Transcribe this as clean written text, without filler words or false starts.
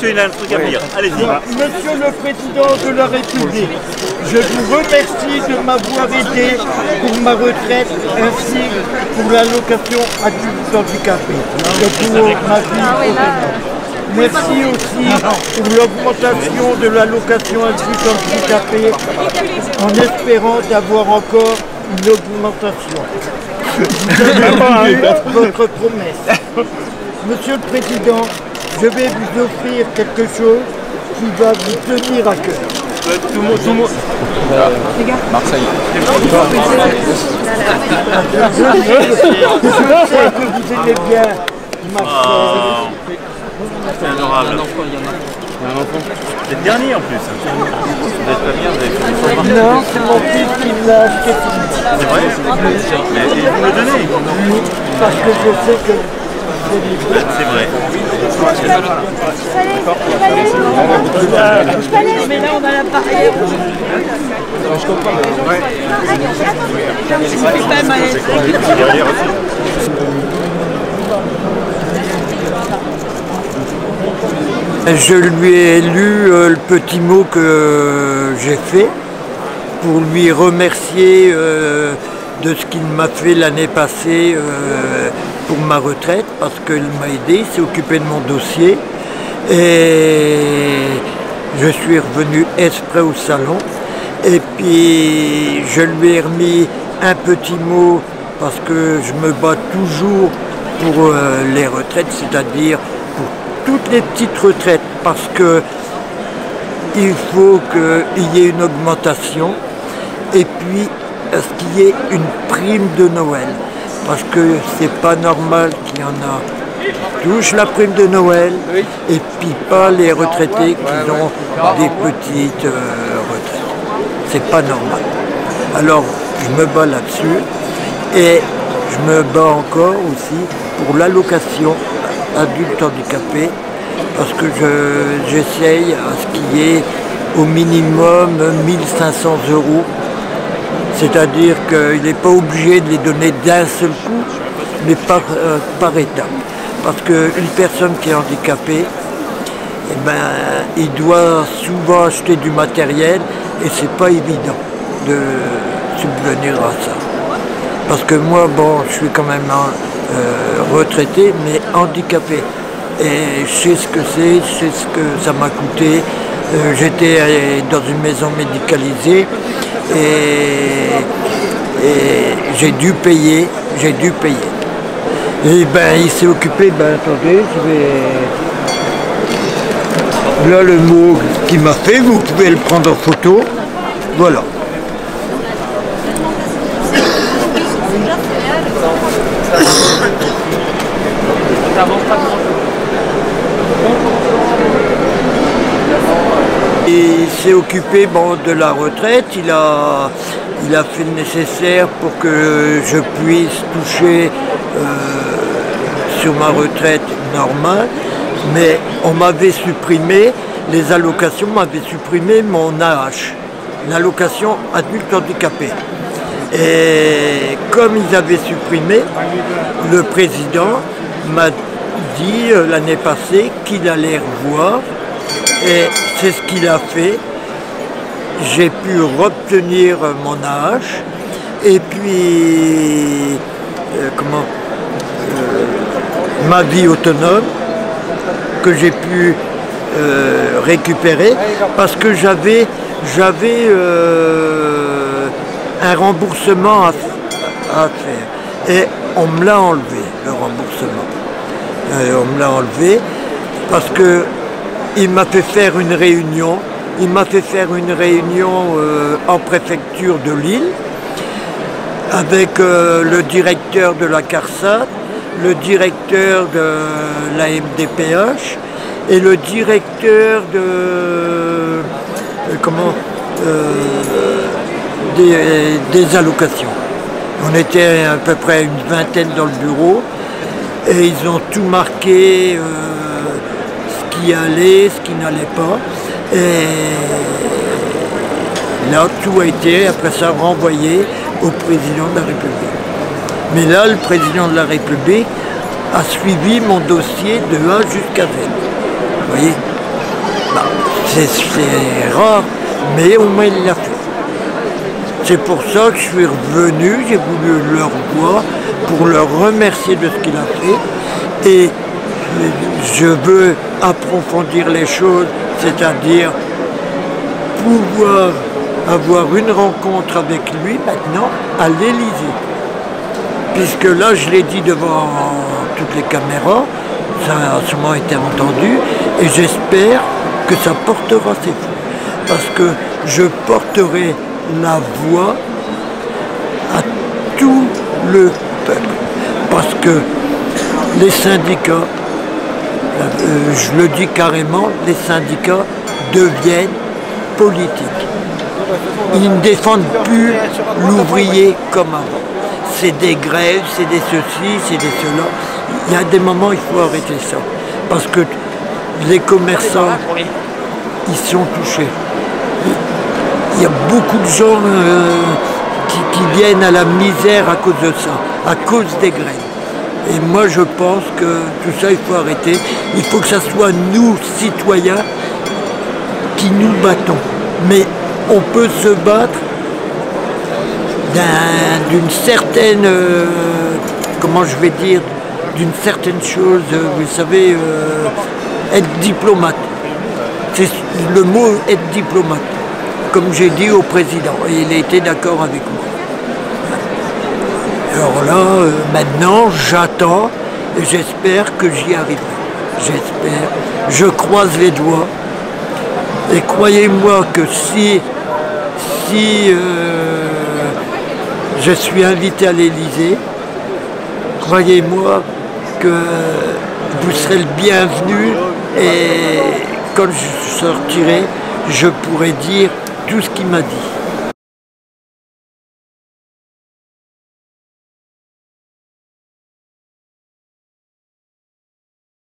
monsieur, il a un truc à dire. Allez-y. Monsieur le Président de la République, je vous remercie de m'avoir aidé pour ma retraite ainsi pour l'allocation adulte handicapé et pour ma vie autonome. Merci aussi pour l'augmentation de l'allocation adulte handicapé en espérant d'avoir encore une augmentation. Vous avez tenu votre promesse. Monsieur le Président, je vais vous offrir quelque chose qui va vous tenir à cœur. Tout le monde. Marseille. Je sais que vous aimez bien Marseille. C'est adorable. Il y a un enfant. C'est le dernier en plus. Vous n'êtes pas bien, vous avez fait des Non, c'est mon fils qui me l'a acheté. C'est vrai. Mais vous me le donnez. Parce que je sais que C'est vrai. Mais là on a l'appareil. Je comprends. je lui ai lu le petit mot que j'ai fait pour lui remercier de ce qu'il m'a fait l'année passée pour ma retraite, parce qu'il m'a aidé, il s'est occupé de mon dossier et je suis revenu exprès au salon et puis je lui ai remis un petit mot parce que je me bats toujours pour les retraites, c'est-à-dire pour toutes les petites retraites, parce que il faut qu'il y ait une augmentation et puis qu'il y ait une prime de Noël. Parce que c'est pas normal qu'il y en a qui touchent la prime de Noël et puis pas les retraités qui ont des petites retraites. C'est pas normal. Alors je me bats là-dessus et je me bats encore aussi pour l'allocation adulte handicapé parce que j'essaye à ce qu'il y ait au minimum 1500 €. C'est-à-dire qu'il n'est pas obligé de les donner d'un seul coup, mais par étape. Parce qu'une personne qui est handicapée, eh ben, il doit souvent acheter du matériel et c'est pas évident de subvenir à ça. Parce que moi, bon, je suis quand même retraité, mais handicapé. Et je sais ce que c'est, je sais ce que ça m'a coûté. J'étais dans une maison médicalisée et j'ai dû payer. Et ben il s'est occupé, ben attendez, je vais... Là le mot qu'il m'a fait, vous pouvez le prendre en photo. Voilà. Il s'est occupé de la retraite, il a fait le nécessaire pour que je puisse toucher sur ma retraite normale, mais on m'avait supprimé, les allocations m'avaient supprimé mon AH, l'allocation adulte handicapé. Et comme ils avaient supprimé, le président m'a dit l'année passée qu'il allait revoir. Et c'est ce qu'il a fait. J'ai pu obtenir mon AH et puis ma vie autonome que j'ai pu récupérer parce que j'avais un remboursement à faire et on me l'a enlevé, le remboursement. On me l'a enlevé parce que il m'a fait faire une réunion. Il m'a fait faire une réunion en préfecture de Lille avec le directeur de la CARSAT, le directeur de la MDPH et le directeur de des allocations. On était à peu près une vingtaine dans le bureau et ils ont tout marqué. Ce qui allait, ce qui n'allait pas. Et là, tout a été, après ça, renvoyé au président de la République. Mais là, le président de la République a suivi mon dossier de A jusqu'à Z. Vous voyez? C'est rare, mais au moins il l'a fait. C'est pour ça que je suis revenu, j'ai voulu leur voir pour leur remercier de ce qu'il a fait. Et je veux approfondir les choses, c'est-à-dire pouvoir avoir une rencontre avec lui maintenant à l'Élysée. Puisque là, je l'ai dit devant toutes les caméras, ça a sûrement été entendu, et j'espère que ça portera ses fruits. Parce que je porterai la voix à tout le peuple. Parce que les syndicats, je le dis carrément, les syndicats deviennent politiques. Ils ne défendent plus l'ouvrier comme avant. C'est des grèves, c'est des ceci, c'est des cela. Il y a des moments, il faut arrêter ça. Parce que les commerçants, ils sont touchés. Il y a beaucoup de gens qui viennent à la misère à cause de ça, à cause des grèves. Et moi, je pense que tout ça, il faut arrêter. Il faut que ce soit nous, citoyens, qui nous battons. Mais on peut se battre d'une certaine, comment je vais dire, d'une certaine chose, vous savez, être diplomate. C'est le mot être diplomate, comme j'ai dit au président, et il a été d'accord avec moi. Alors là, maintenant, j'attends et j'espère que j'y arriverai. J'espère, je croise les doigts, et croyez-moi que si je suis invité à l'Élysée, croyez-moi que vous serez le bienvenu et quand je sortirai, je pourrai dire tout ce qu'il m'a dit.